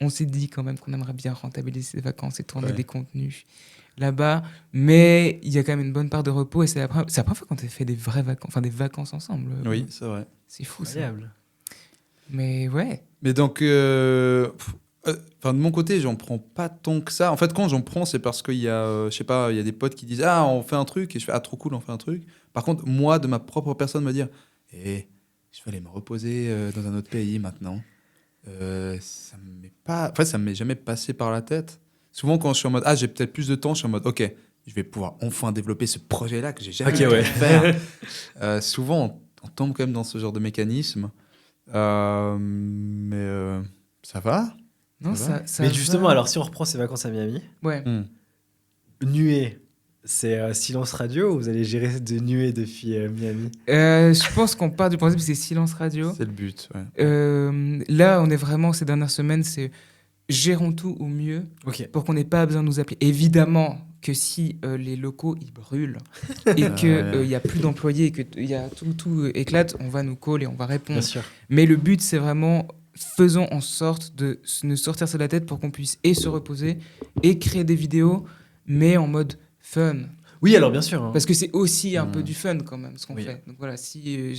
on s'est dit quand même qu'on aimerait bien rentabiliser ces vacances et tourner Ouais. des contenus là-bas. Mais il y a quand même une bonne part de repos et c'est la première fois qu'on a fait des vraies vacances, enfin des vacances ensemble. Oui, c'est vrai. C'est fou ça. Incroyable. Mais ouais. Mais donc, de mon côté, j'en prends pas tant que ça. En fait, quand j'en prends, c'est parce qu'il y a, je sais pas, il y a des potes qui disent ah, on fait un truc, et je fais ah, trop cool, on fait un truc. Par contre, moi, de ma propre personne, me dire je vais aller me reposer dans un autre pays maintenant. Ça me met pas, en fait, ça me m'est jamais passé par la tête. Souvent, quand je suis en mode j'ai peut-être plus de temps, je suis en mode ok, je vais pouvoir enfin développer ce projet-là que j'ai jamais pu faire. Souvent, on tombe quand même dans ce genre de mécanisme. Mais ça va. Non, Ça va ça Mais va. justement, alors si on reprend ces vacances à Miami, Ouais. nuée, c'est silence radio ou vous allez gérer de nuées depuis Miami? Je pense qu'on part du principe que c'est silence radio. C'est le but. Ouais. Là, on est vraiment, ces dernières semaines, c'est gérons tout au mieux Ok. pour qu'on n'ait pas besoin de nous appeler. Évidemment que si les locaux ils brûlent et qu'il n'y a plus d'employés et que tout éclate, on va nous call et on va répondre. Bien sûr. Mais le but, c'est vraiment faisons en sorte de nous sortir ça de la tête pour qu'on puisse et se reposer et créer des vidéos, mais en mode fun. Oui, alors bien sûr. Hein. Parce que c'est aussi un peu du fun quand même ce qu'on Oui. fait. Donc voilà, si